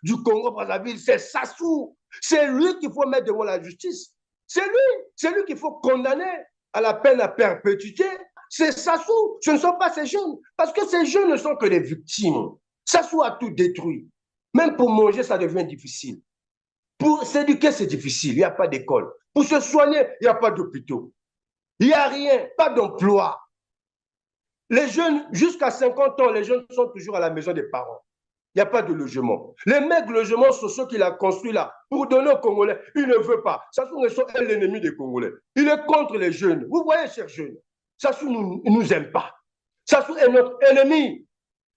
du Congo-Brazzaville, c'est Sassou. C'est lui qu'il faut mettre devant la justice. C'est lui qu'il faut condamner à la peine à perpétuité. C'est Sassou. Ce ne sont pas ces jeunes. Parce que ces jeunes ne sont que des victimes. Sassou a tout détruit. Même pour manger, ça devient difficile. Pour s'éduquer, c'est difficile. Il n'y a pas d'école. Pour se soigner, il n'y a pas d'hôpitaux. Il n'y a rien, pas d'emploi. Les jeunes, jusqu'à 50 ans, les jeunes sont toujours à la maison des parents. Il n'y a pas de logement. Les mecs logements sociaux qu'il a construits là, pour donner aux Congolais, il ne veut pas. Sassou Nguesso est l'ennemi des Congolais. Il est contre les jeunes. Vous voyez, chers jeunes, Sassou ne nous aime pas. Sassou est notre ennemi.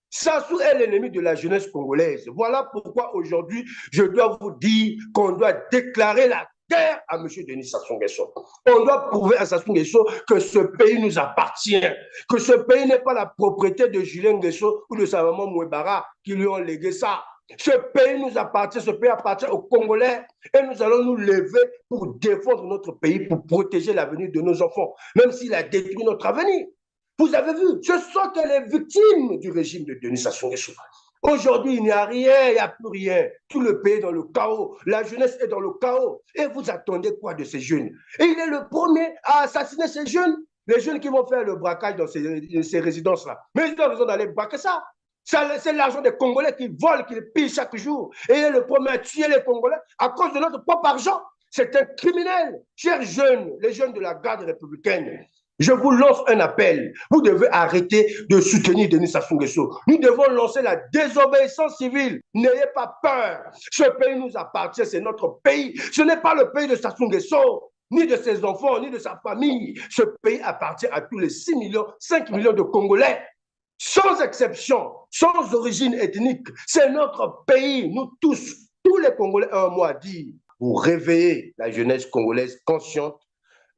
Sassou est l'ennemi de la jeunesse congolaise. Voilà pourquoi aujourd'hui, je dois vous dire qu'on doit déclarer la guerre à M. Denis Sassou Nguesso. On doit prouver à Sassou Nguesso que ce pays nous appartient, que ce pays n'est pas la propriété de Julien Nguesso ou de sa maman Mouebara qui lui ont légué ça. Ce pays nous appartient, ce pays appartient aux Congolais et nous allons nous lever pour défendre notre pays, pour protéger l'avenir de nos enfants, même s'il a détruit notre avenir. Vous avez vu, ce sont que les victimes du régime de Denis Sassou Nguesso. Aujourd'hui, il n'y a rien, il n'y a plus rien. Tout le pays est dans le chaos. La jeunesse est dans le chaos. Et vous attendez quoi de ces jeunes? Et il est le premier à assassiner ces jeunes. Les jeunes qui vont faire le braquage dans ces résidences-là. Mais ils ont raison d'aller braquer ça. C'est l'argent des Congolais qui volent, qui pillent chaque jour. Et il est le premier à tuer les Congolais à cause de notre propre argent. C'est un criminel. Chers jeunes, les jeunes de la garde républicaine, je vous lance un appel. Vous devez arrêter de soutenir Denis Sassou Nguesso. Nous devons lancer la désobéissance civile. N'ayez pas peur. Ce pays nous appartient, c'est notre pays. Ce n'est pas le pays de Sassou Nguesso, ni de ses enfants, ni de sa famille. Ce pays appartient à tous les 6 millions, 5 millions de Congolais. Sans exception, sans origine ethnique. C'est notre pays. Nous tous les Congolais, un mot à dire pour réveiller la jeunesse congolaise consciente,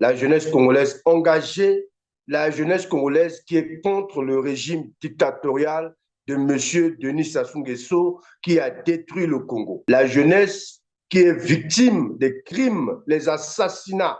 la jeunesse congolaise engagée, la jeunesse congolaise qui est contre le régime dictatorial de M. Denis Sassou Nguesso qui a détruit le Congo. La jeunesse qui est victime des crimes, les assassinats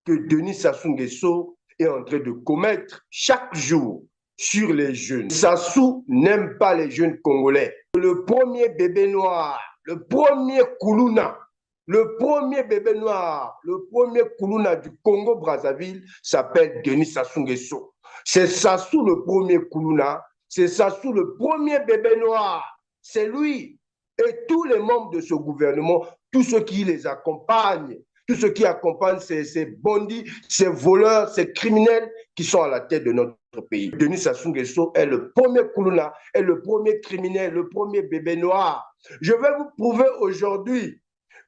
que Denis Sassou Nguesso est en train de commettre chaque jour sur les jeunes. Sassou n'aime pas les jeunes congolais. Le premier bébé noir, le premier Koulouna, le premier bébé noir, le premier Koulouna du Congo-Brazzaville s'appelle Denis Sassou Nguesso. C'est Sassou le premier Koulouna, c'est Sassou le premier bébé noir. C'est lui et tous les membres de ce gouvernement, tous ceux qui les accompagnent, tous ceux qui accompagnent ces bandits, ces voleurs, ces criminels qui sont à la tête de notre pays. Denis Sassou Nguesso est le premier Koulouna, est le premier criminel, le premier bébé noir. Je vais vous prouver aujourd'hui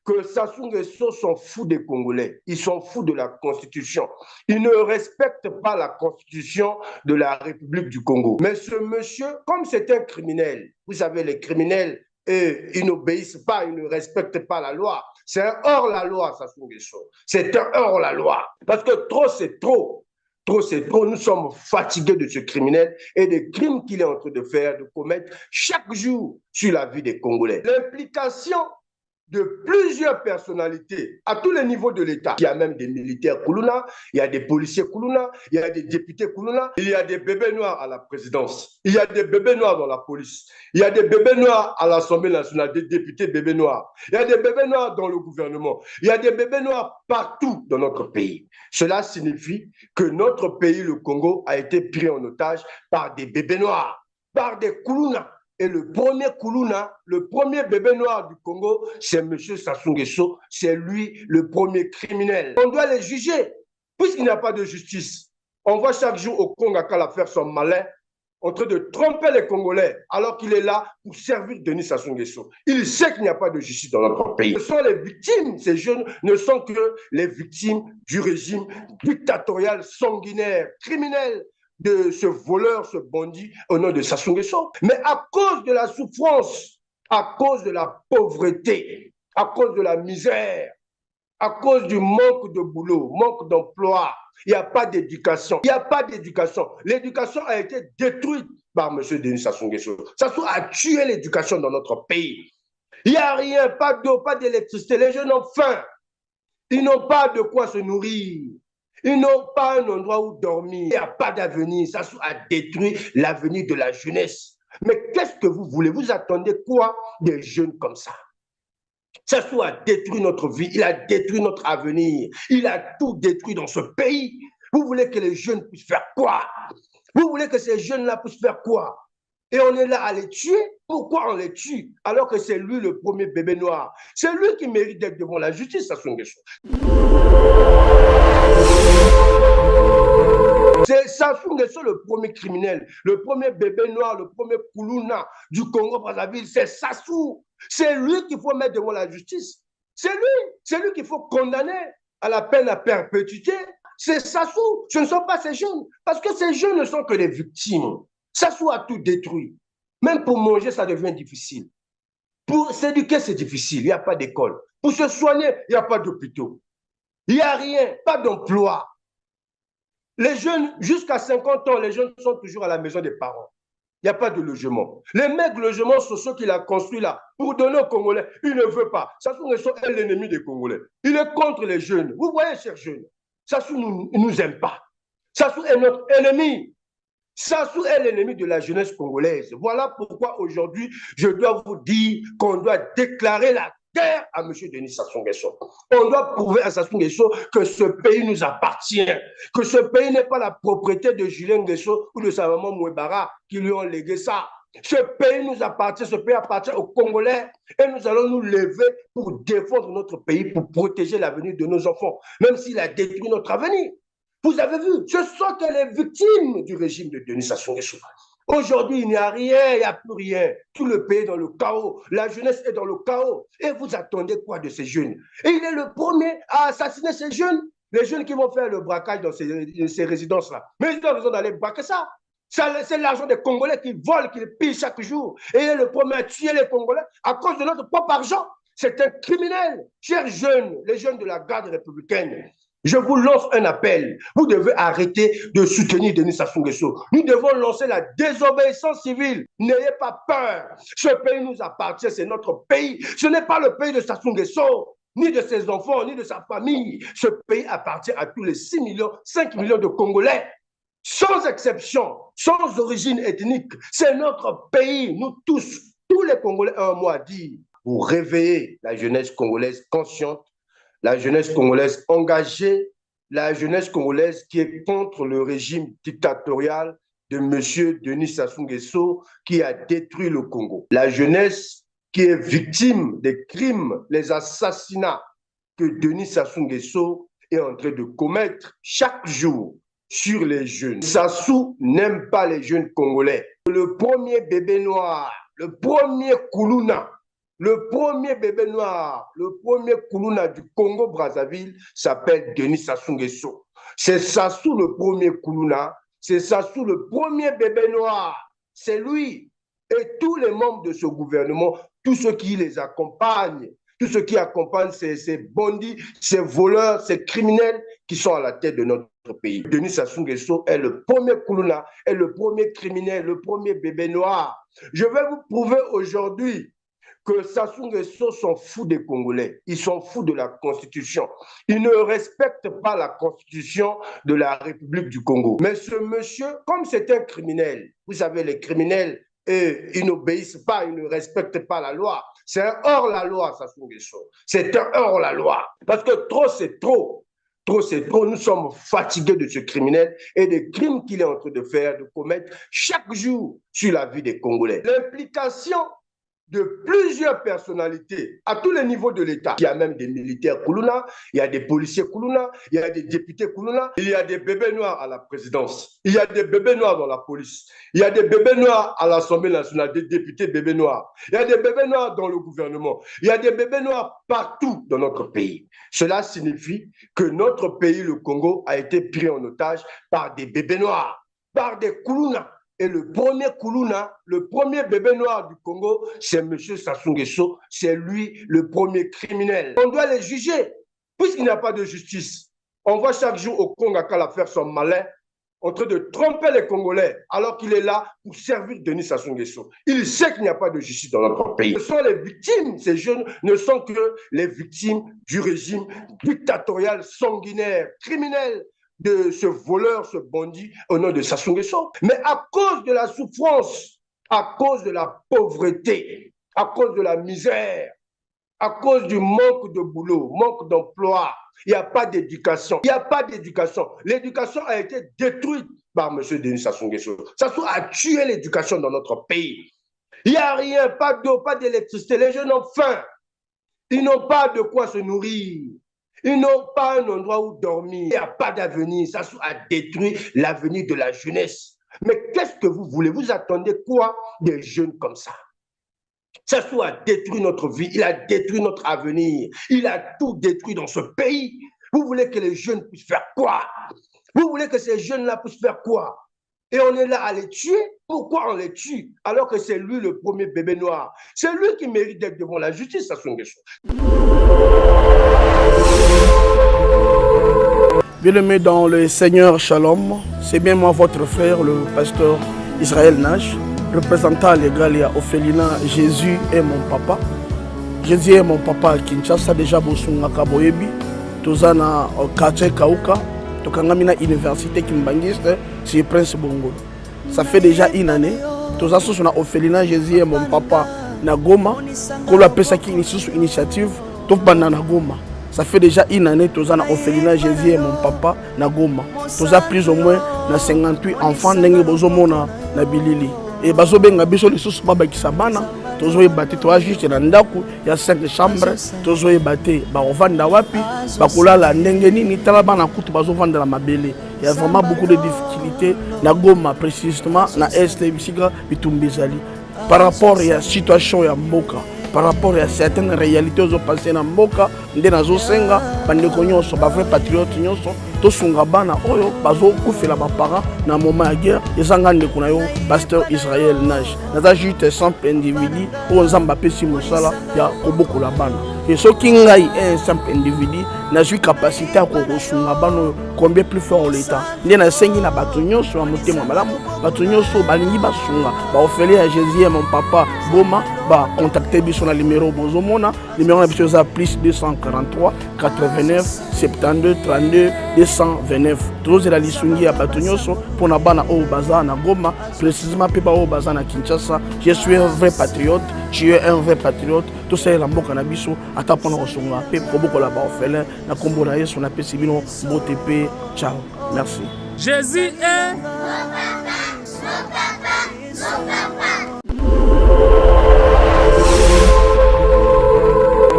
que Sassou Nguesso s'en fout des Congolais. Ils s'en foutent de la Constitution. Ils ne respectent pas la Constitution de la République du Congo. Mais ce monsieur, comme c'est un criminel, vous savez, les criminels, ils n'obéissent pas, ils ne respectent pas la loi. C'est un hors-la-loi, Sassou Nguesso. C'est un hors-la-loi. Parce que trop, c'est trop. Trop, c'est trop. Nous sommes fatigués de ce criminel et des crimes qu'il est en train de faire, de commettre chaque jour sur la vie des Congolais. L'implication de plusieurs personnalités à tous les niveaux de l'État. Il y a même des militaires Koulouna, il y a des policiers Koulouna, il y a des députés Koulouna, il y a des bébés noirs à la présidence, il y a des bébés noirs dans la police, il y a des bébés noirs à l'Assemblée nationale, des députés bébés noirs, il y a des bébés noirs dans le gouvernement, il y a des bébés noirs partout dans notre pays. Cela signifie que notre pays, le Congo, a été pris en otage par des bébés noirs, par des Koulouna. Et le premier Koulouna, le premier bébé noir du Congo, c'est M. Sassou Nguesso. C'est lui le premier criminel. On doit les juger, puisqu'il n'y a pas de justice. On voit chaque jour au Congo Akala faire son malin, en train de tromper les Congolais, alors qu'il est là pour servir Denis Sassou Nguesso. Il sait qu'il n'y a pas de justice dans notre pays. Ce sont les victimes, ces jeunes ne sont que les victimes du régime dictatorial, sanguinaire, criminel, de ce voleur, ce bandit au nom de Sassou Nguesso. Mais à cause de la souffrance, à cause de la pauvreté, à cause de la misère, à cause du manque de boulot, manque d'emploi, il n'y a pas d'éducation. Il n'y a pas d'éducation. L'éducation a été détruite par M. Denis Sassou Nguesso. Sassou a tué l'éducation dans notre pays. Il n'y a rien, pas d'eau, pas d'électricité. Les jeunes ont faim. Ils n'ont pas de quoi se nourrir. Ils n'ont pas un endroit où dormir. Il n'y a pas d'avenir. Sassou a détruit l'avenir de la jeunesse. Mais qu'est-ce que vous voulez? Vous attendez quoi des jeunes comme ça? Sassou a détruit notre vie, il a détruit notre avenir, il a tout détruit dans ce pays. Vous voulez que les jeunes puissent faire quoi? Vous voulez que ces jeunes-là puissent faire quoi? Et on est là à les tuer. Pourquoi on les tue alors que c'est lui le premier bébé noir? C'est lui qui mérite d'être devant la justice, Sassou Nguesso. C'est Sassou Nguesso le premier criminel, le premier bébé noir, le premier Koulouna du Congo-Brazzaville. C'est Sassou. C'est lui qu'il faut mettre devant la justice. C'est lui qu'il faut condamner à la peine à perpétuité. C'est Sassou. Ce ne sont pas ces jeunes. Parce que ces jeunes ne sont que des victimes. Sassou a tout détruit. Même pour manger, ça devient difficile. Pour s'éduquer, c'est difficile. Il n'y a pas d'école. Pour se soigner, il n'y a pas d'hôpitaux. Il n'y a rien, pas d'emploi. Les jeunes, jusqu'à 50 ans, les jeunes sont toujours à la maison des parents. Il n'y a pas de logement. Les mecs logements sociaux qu'il a construits là, pour donner aux Congolais, il ne veut pas. Sassou Nguesso est l'ennemi des Congolais. Il est contre les jeunes. Vous voyez, chers jeunes, Sassou ne nous aime pas. Sassou est notre ennemi. Sassou est l'ennemi de la jeunesse congolaise. Voilà pourquoi aujourd'hui, je dois vous dire qu'on doit déclarer la guerre à M. Denis Sassou Nguesso. On doit prouver à Sassou Nguesso que ce pays nous appartient, que ce pays n'est pas la propriété de Julien Nguesso ou de sa maman Mouebara qui lui ont légué ça. Ce pays nous appartient, ce pays appartient aux Congolais et nous allons nous lever pour défendre notre pays, pour protéger l'avenir de nos enfants, même s'il a détruit notre avenir. Vous avez vu, ce sont que les victimes du régime de Denis Sassou Nguesso. Aujourd'hui, il n'y a rien, il n'y a plus rien. Tout le pays est dans le chaos. La jeunesse est dans le chaos. Et vous attendez quoi de ces jeunes? Et il est le premier à assassiner ces jeunes. Les jeunes qui vont faire le braquage dans ces résidences-là. Mais ils ont raison d'aller braquer ça. C'est l'argent des Congolais qui volent, qui pillent chaque jour. Et il est le premier à tuer les Congolais à cause de notre propre argent. C'est un criminel. Chers jeunes, les jeunes de la garde républicaine, je vous lance un appel. Vous devez arrêter de soutenir Denis Sassou Nguesso. Nous devons lancer la désobéissance civile. N'ayez pas peur. Ce pays nous appartient, c'est notre pays. Ce n'est pas le pays de Sassou Nguesso, ni de ses enfants, ni de sa famille. Ce pays appartient à tous les 6 millions, 5 millions de Congolais. Sans exception, sans origine ethnique. C'est notre pays. Nous tous les Congolais, un mot à dire pour réveiller la jeunesse congolaise consciente, la jeunesse congolaise engagée, la jeunesse congolaise qui est contre le régime dictatorial de M. Denis Sassou Nguesso qui a détruit le Congo. La jeunesse qui est victime des crimes, les assassinats que Denis Sassou Nguesso est en train de commettre chaque jour sur les jeunes. Sassou n'aime pas les jeunes congolais. Le premier bébé noir, le premier Koulouna, le premier bébé noir, le premier Koulouna du Congo-Brazzaville s'appelle Denis Sassou Nguesso. C'est Sassou le premier Koulouna, c'est Sassou le premier bébé noir. C'est lui et tous les membres de ce gouvernement, tous ceux qui les accompagnent, tous ceux qui accompagnent ces bandits, ces voleurs, ces criminels qui sont à la tête de notre pays. Denis Sassou Nguesso est le premier Koulouna, est le premier criminel, le premier bébé noir. Je vais vous prouver aujourd'hui que Sassou Nguesso s'en fout des Congolais. Ils s'en foutent de la Constitution. Ils ne respectent pas la Constitution de la République du Congo. Mais ce monsieur, comme c'est un criminel, vous savez, les criminels, ils n'obéissent pas, ils ne respectent pas la loi. C'est un hors-la-loi, Sassou Nguesso. C'est un hors-la-loi. Parce que trop, c'est trop. Trop, c'est trop. Nous sommes fatigués de ce criminel et des crimes qu'il est en train de faire, de commettre chaque jour sur la vie des Congolais. L'implication de plusieurs personnalités à tous les niveaux de l'État. Il y a même des militaires Koulouna, il y a des policiers Koulouna, il y a des députés Koulouna, il y a des bébés noirs à la présidence, il y a des bébés noirs dans la police, il y a des bébés noirs à l'Assemblée nationale, des députés bébés noirs, il y a des bébés noirs dans le gouvernement, il y a des bébés noirs partout dans notre pays. Cela signifie que notre pays, le Congo, a été pris en otage par des bébés noirs, par des Koulouna. Et le premier Koulouna, le premier bébé noir du Congo, c'est M. Sassou Nguesso. C'est lui le premier criminel. On doit les juger, puisqu'il n'y a pas de justice. On voit chaque jour au Congo Akala faire son malin, en train de tromper les Congolais, alors qu'il est là pour servir Denis Sassou Nguesso. Il sait qu'il n'y a pas de justice dans notre pays. Ce sont les victimes, ces jeunes ne sont que les victimes du régime dictatorial, sanguinaire, criminel, de ce voleur, ce bandit au nom de Sassou Nguesso. Mais à cause de la souffrance à cause de la pauvreté, à cause de la misère, à cause du manque de boulot, manque d'emploi. Il n'y a pas d'éducation. Il n'y a pas d'éducation. L'éducation a été détruite par M. Denis Sassou Nguesso. Sassou a tué l'éducation dans notre pays. Il n'y a rien, pas d'eau, pas d'électricité. Les jeunes ont faim. Ils n'ont pas de quoi se nourrir. Ils n'ont pas un endroit où dormir. Il n'y a pas d'avenir. Sassou a détruit l'avenir de la jeunesse. Mais qu'est-ce que vous voulez? Vous attendez quoi des jeunes comme ça? Sassou a détruit notre vie, il a détruit notre avenir, il a tout détruit dans ce pays. Vous voulez que les jeunes puissent faire quoi? Vous voulez que ces jeunes-là puissent faire quoi? Et on est là à les tuer. Pourquoi on les tue alors que c'est lui le premier bébé noir? C'est lui qui mérite d'être devant la justice, Sassou Nguesso. Bien-aimé dans le Seigneur Shalom, c'est bien moi votre frère, le pasteur Israël Nash, représentant légal à Ophelina. Jésus est mon papa. Jésus est mon papa à Kinshasa, déjà Bosunga Kaboyebi, Tozana quartier Kauka, Tokangamina Université Kimbangiste, c'est Prince Bongo. Ça fait déjà une année. Toza sous na Ophelina, Jésus est mon papa na Goma, qu'on appelle ça qui initiative, tout banda na Goma. Ça fait déjà une année que Tozana Ophelina, Jésus est mon papa na Goma. Toza plus ou moins na 58 enfants n'engue bozomona na Bilili. Et bazo benga biso les sous baba kisabana. Tozo ebate toa juste na ndaku ya 5 chambres. Tozo ebate ba ovanda wapi, ba kolala ndenge nini tala bana kutu bazo vanda la mabele. Il y a vraiment beaucoup de difficultés na Goma précisément na Est bisika bitumbezali. Par rapport à la situation ya mboka, par rapport à certaines réalités aux passées na mboka, ndé nazo senga bandeko nyonso ba vrai patriote nyonso to sunga bana oyo bazo kufela ba parents na moment ya guerre ezanga ndeko na yo pasteur Israël Nash. Naza juste simple individu o nzamba pesi mosala ya kobokola bana. Et ce qui ngai un simple individu na j'ai capacité à kosunga bana combien plus fort l'état. Ndé na sengi na bato nyonso ya motema malamu, bato nyonso balingi basunga ba ofele à Jésus mon papa Goma ba contacter biso na numéro bozomona numéro na biso za plus 243 89 72 32 229. Tous la lisungi ya bato nyonso pour na bana o baza na Goma précisément pe ba o baza na Kinshasa. Je suis un vrai patriote, tu es un vrai patriote. Tout ça la mboka na biso ata pona osonga pe koboko la ba ofele na kombo na Yesu na pesi bino mbote pe. Ciao. Merci. Jésus est